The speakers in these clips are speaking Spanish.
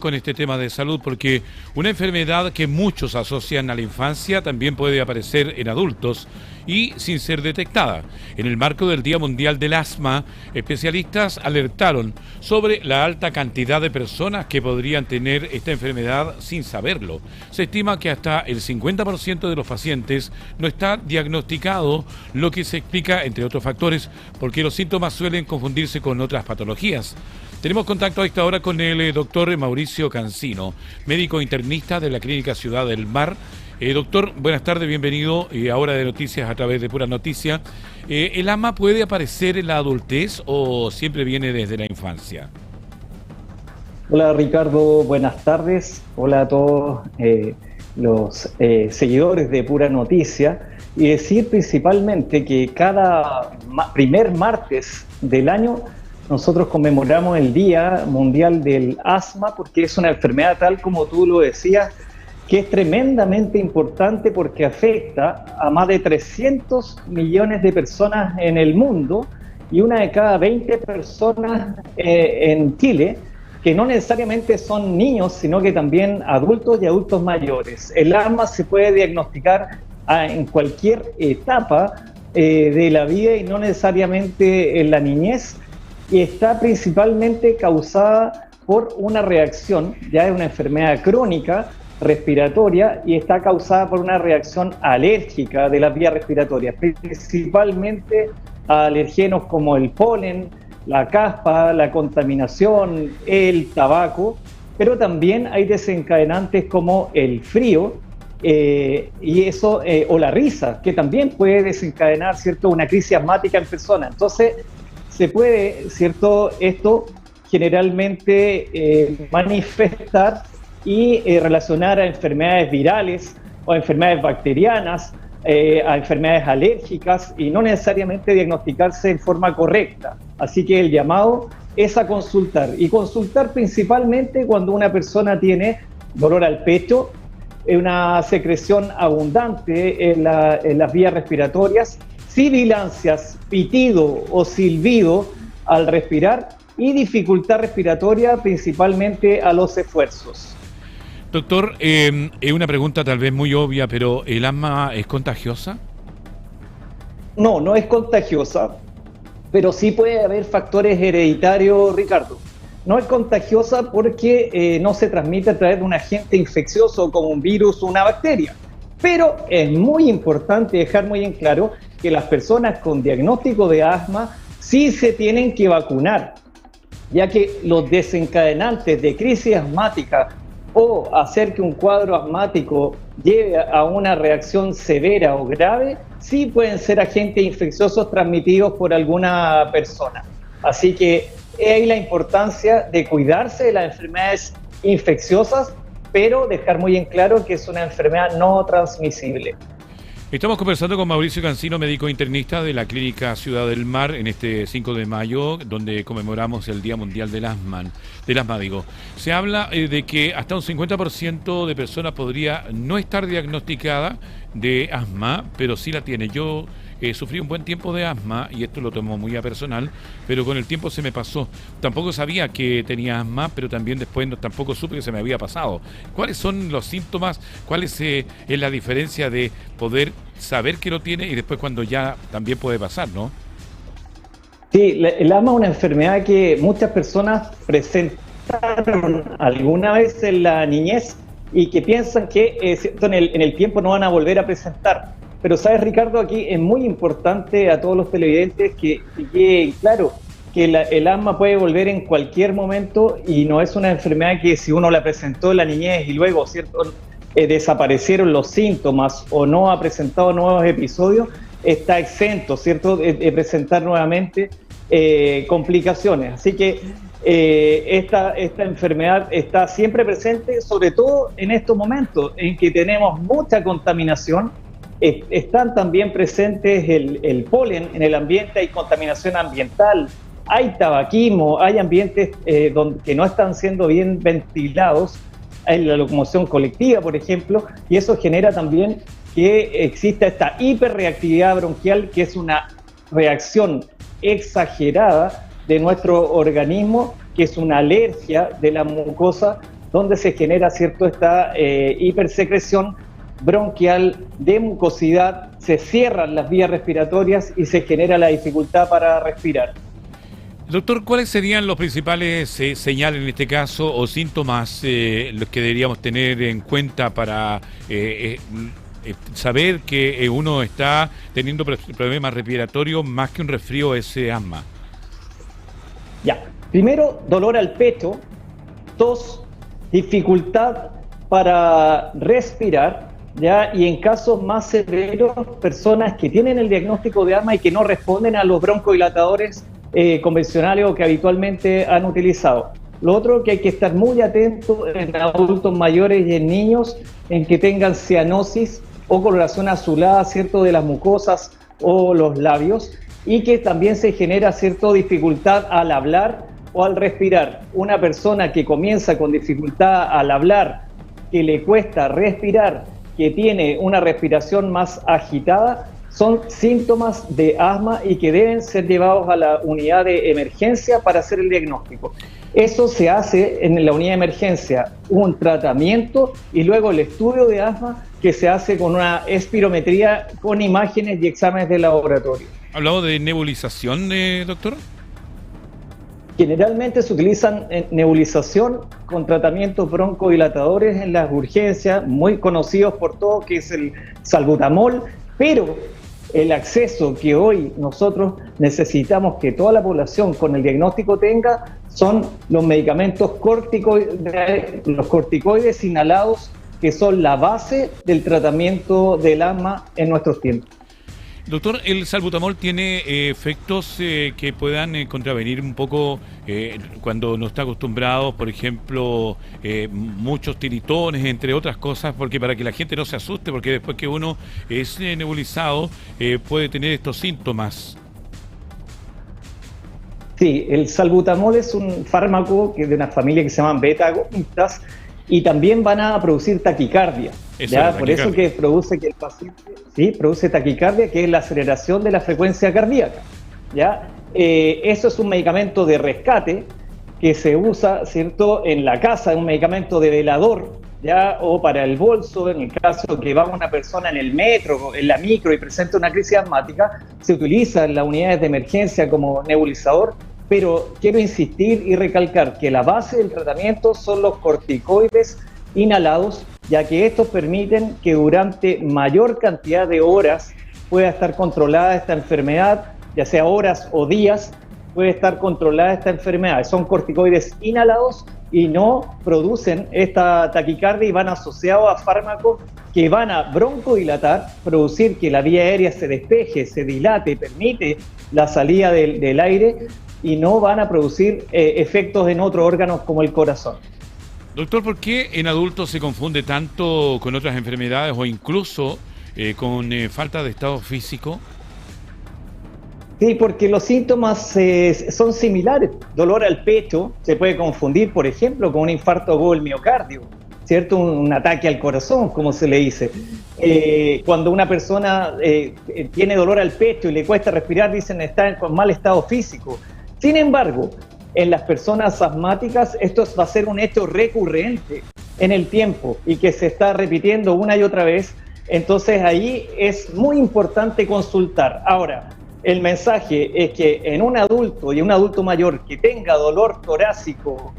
Con este tema de salud, porque una enfermedad que muchos asocian a la infancia también puede aparecer en adultos y sin ser detectada. En el marco del Día Mundial del Asma, especialistas alertaron sobre la alta cantidad de personas que podrían tener esta enfermedad sin saberlo. Se estima que hasta el 50% de los pacientes no está diagnosticado, lo que se explica, entre otros factores, porque los síntomas suelen confundirse con otras patologías. Tenemos contacto a esta hora con el doctor Mauricio Cancino, médico internista de la Clínica Ciudad del Mar. Doctor, buenas tardes, bienvenido a Hora de Noticias a través de Pura Noticia. ¿El asma puede aparecer en la adultez o siempre viene desde la infancia? Hola Ricardo, buenas tardes. Hola a todos los seguidores de Pura Noticia. Y decir principalmente que cada primer martes del año nosotros conmemoramos el Día Mundial del Asma porque es una enfermedad, tal como tú lo decías, que es tremendamente importante porque afecta a más de 300 millones de personas en el mundo y una de cada 20 personas en Chile, que no necesariamente son niños, sino que también adultos y adultos mayores. El asma se puede diagnosticar en cualquier etapa de la vida y no necesariamente en la niñez, y está principalmente causada por una reacción, ya es una enfermedad crónica respiratoria y está causada por una reacción alérgica de las vías respiratorias, principalmente a alergenos como el polen, la caspa, la contaminación, el tabaco, pero también hay desencadenantes como el frío y eso, o la risa, que también puede desencadenar, ¿cierto?, una crisis asmática en personas. Entonces, se puede, ¿cierto?, esto generalmente manifestar y relacionar a enfermedades virales o a enfermedades bacterianas, a enfermedades alérgicas y no necesariamente diagnosticarse en forma correcta. Así que el llamado es a consultar y consultar principalmente cuando una persona tiene dolor al pecho, una secreción abundante en las vías respiratorias, sibilancias, pitido o silbido al respirar y dificultad respiratoria principalmente a los esfuerzos. Doctor, es una pregunta tal vez muy obvia, pero ¿el asma es contagiosa? No, no es contagiosa, pero sí puede haber factores hereditarios, Ricardo. No es contagiosa porque no se transmite a través de un agente infeccioso como un virus o una bacteria. Pero es muy importante dejar muy en claro que las personas con diagnóstico de asma sí se tienen que vacunar, ya que los desencadenantes de crisis asmática o hacer que un cuadro asmático lleve a una reacción severa o grave, sí pueden ser agentes infecciosos transmitidos por alguna persona. Así que hay la importancia de cuidarse de las enfermedades infecciosas, pero dejar muy en claro que es una enfermedad no transmisible. Estamos conversando con Mauricio Cancino, médico internista de la Clínica Ciudad del Mar, en este 5 de mayo, donde conmemoramos el Día Mundial del Asma. Se habla de que hasta un 50% de personas podría no estar diagnosticada de asma, pero sí la tiene. Yo sufrí un buen tiempo de asma, y esto lo tomo muy a personal, pero con el tiempo se me pasó. Tampoco sabía que tenía asma, pero también después tampoco supe que se me había pasado. ¿Cuáles son los síntomas? ¿Cuál es la diferencia de poder saber que lo tiene y después cuando ya también puede pasar, no? Sí, el asma es una enfermedad que muchas personas presentaron alguna vez en la niñez y que piensan que en el tiempo no van a volver a presentar. Pero sabes, Ricardo, aquí es muy importante a todos los televidentes que quede claro que el asma puede volver en cualquier momento y no es una enfermedad que si uno la presentó en la niñez y luego, ¿cierto?, desaparecieron los síntomas o no ha presentado nuevos episodios, está exento, ¿cierto?, de presentar nuevamente complicaciones. Así que esta enfermedad está siempre presente, sobre todo en estos momentos en que tenemos mucha contaminación. Están también presentes el polen en el ambiente, hay contaminación ambiental, hay tabaquismo, hay ambientes que no están siendo bien ventilados, hay la locomoción colectiva, por ejemplo, y eso genera también que exista esta hiperreactividad bronquial, que es una reacción exagerada de nuestro organismo, que es una alergia de la mucosa donde se genera, ¿cierto?, esta hipersecreción bronquial de mucosidad, se cierran las vías respiratorias y se genera la dificultad para respirar. Doctor, ¿cuáles serían los principales señales en este caso o síntomas los que deberíamos tener en cuenta para saber que uno está teniendo problemas respiratorios más que un resfrío, ese asma? Ya, primero dolor al pecho, tos, dificultad para respirar, ¿ya? Y en casos más severos, personas que tienen el diagnóstico de asma y que no responden a los broncodilatadores convencionales o que habitualmente han utilizado. Lo otro que hay que estar muy atento en adultos mayores y en niños en que tengan cianosis o coloración azulada, ¿cierto?, de las mucosas o los labios, y que también se genera cierta dificultad al hablar o al respirar. Una persona que comienza con dificultad al hablar, que le cuesta respirar, que tiene una respiración más agitada, son síntomas de asma y que deben ser llevados a la unidad de emergencia para hacer el diagnóstico. Eso se hace en la unidad de emergencia, un tratamiento y luego el estudio de asma que se hace con una espirometría con imágenes y exámenes de laboratorio. ¿Hablamos de nebulización, doctor? Generalmente se utilizan nebulización con tratamientos broncodilatadores en las urgencias, muy conocidos por todos, que es el salbutamol, pero el acceso que hoy nosotros necesitamos que toda la población con el diagnóstico tenga son los medicamentos corticoides, los corticoides inhalados, que son la base del tratamiento del asma en nuestros tiempos. Doctor, ¿el salbutamol tiene efectos que puedan contravenir un poco cuando no está acostumbrado, por ejemplo, muchos tiritones, entre otras cosas, porque para que la gente no se asuste, porque después que uno es nebulizado puede tener estos síntomas? Sí, el salbutamol es un fármaco que es de una familia que se llaman beta-agonistas y también van a producir taquicardia. ¿Ya? Por eso que produce que el paciente produce taquicardia, que es la aceleración de la frecuencia cardíaca. ¿Ya? Eso es un medicamento de rescate que se usa, ¿cierto?, en la casa, un medicamento de velador, ¿ya?, o para el bolso, en el caso que va una persona en el metro, en la micro y presenta una crisis asmática, se utiliza en las unidades de emergencia como nebulizador, pero quiero insistir y recalcar que la base del tratamiento son los corticoides inhalados, ya que estos permiten que durante mayor cantidad de horas pueda estar controlada esta enfermedad, ya sea horas o días, puede estar controlada esta enfermedad. Son corticoides inhalados y no producen esta taquicardia y van asociados a fármacos que van a broncodilatar, producir que la vía aérea se despeje, se dilate, permite la salida del aire y no van a producir efectos en otros órganos como el corazón. Doctor, ¿por qué en adultos se confunde tanto con otras enfermedades o incluso con falta de estado físico? Sí, porque los síntomas son similares. Dolor al pecho se puede confundir, por ejemplo, con un infarto agudo del miocardio, ¿cierto? Un ataque al corazón, como se le dice. Cuando una persona tiene dolor al pecho y le cuesta respirar, dicen está con mal estado físico. Sin embargo, en las personas asmáticas esto va a ser un hecho recurrente en el tiempo y que se está repitiendo una y otra vez. Entonces ahí es muy importante consultar. Ahora, el mensaje es que en un adulto y un adulto mayor que tenga dolor torácico,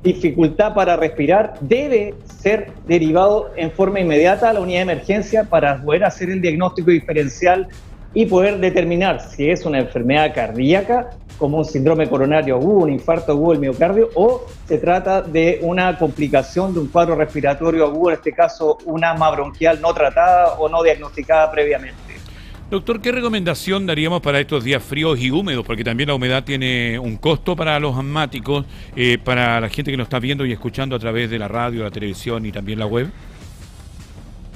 dificultad para respirar, debe ser derivado en forma inmediata a la unidad de emergencia para poder hacer el diagnóstico diferencial y poder determinar si es una enfermedad cardíaca, como un síndrome coronario agudo, un infarto agudo del miocardio, o se trata de una complicación de un cuadro respiratorio agudo, en este caso un asma bronquial no tratada o no diagnosticada previamente. Doctor, ¿qué recomendación daríamos para estos días fríos y húmedos? Porque también la humedad tiene un costo para los asmáticos, para la gente que nos está viendo y escuchando a través de la radio, la televisión y también la web.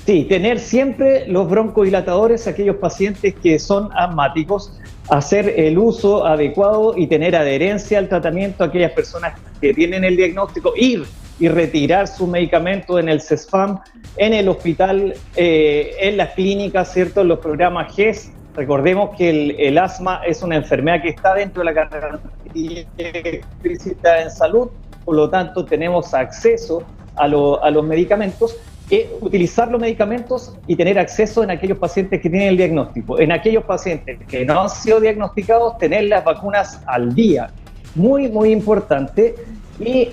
Sí, tener siempre los broncodilatadores, aquellos pacientes que son asmáticos, hacer el uso adecuado y tener adherencia al tratamiento a aquellas personas que tienen el diagnóstico, ir y retirar su medicamento en el CESFAM, en el hospital, en las clínicas, ¿cierto?, en los programas GES. Recordemos que el asma es una enfermedad que está dentro de la garantía explícita en salud, por lo tanto tenemos acceso a los medicamentos, utilizar los medicamentos y tener acceso en aquellos pacientes que tienen el diagnóstico. En aquellos pacientes que no han sido diagnosticados, tener las vacunas al día. Muy, muy importante. Y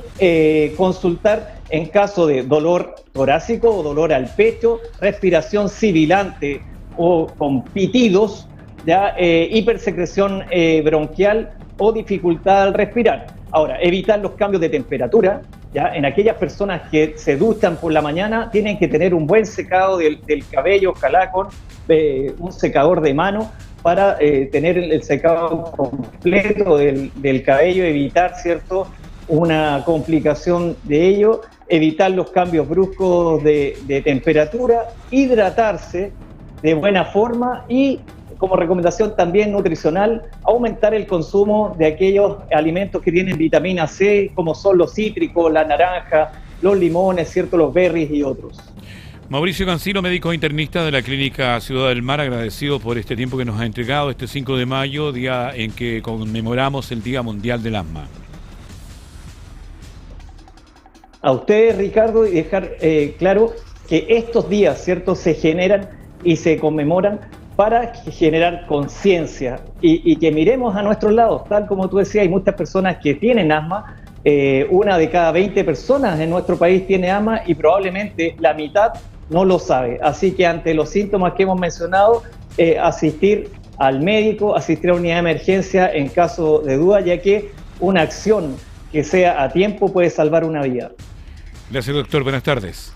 consultar en caso de dolor torácico o dolor al pecho, respiración sibilante o con pitidos, ¿ya? Hipersecreción bronquial o dificultad al respirar. Ahora, evitar los cambios de temperatura, ¿ya? En aquellas personas que se duchan por la mañana, tienen que tener un buen secado del cabello, ojalá con un secador de mano para tener el secado completo del cabello, evitar, ¿cierto?, una complicación de ello, evitar los cambios bruscos de temperatura, hidratarse de buena forma y, como recomendación también nutricional, aumentar el consumo de aquellos alimentos que tienen vitamina C, como son los cítricos, la naranja, los limones, ¿cierto?, los berries y otros. Mauricio Cancino, médico internista de la Clínica Ciudad del Mar, agradecido por este tiempo que nos ha entregado este 5 de mayo, día en que conmemoramos el Día Mundial del Asma. A ustedes, Ricardo, y dejar claro que estos días, ¿cierto?, se generan y se conmemoran para generar conciencia y que miremos a nuestros lados, tal como tú decías, hay muchas personas que tienen asma, una de cada 20 personas en nuestro país tiene asma y probablemente la mitad no lo sabe. Así que ante los síntomas que hemos mencionado, asistir al médico, asistir a unidad de emergencia en caso de duda, ya que una acción que sea a tiempo puede salvar una vida. Gracias, doctor. Buenas tardes.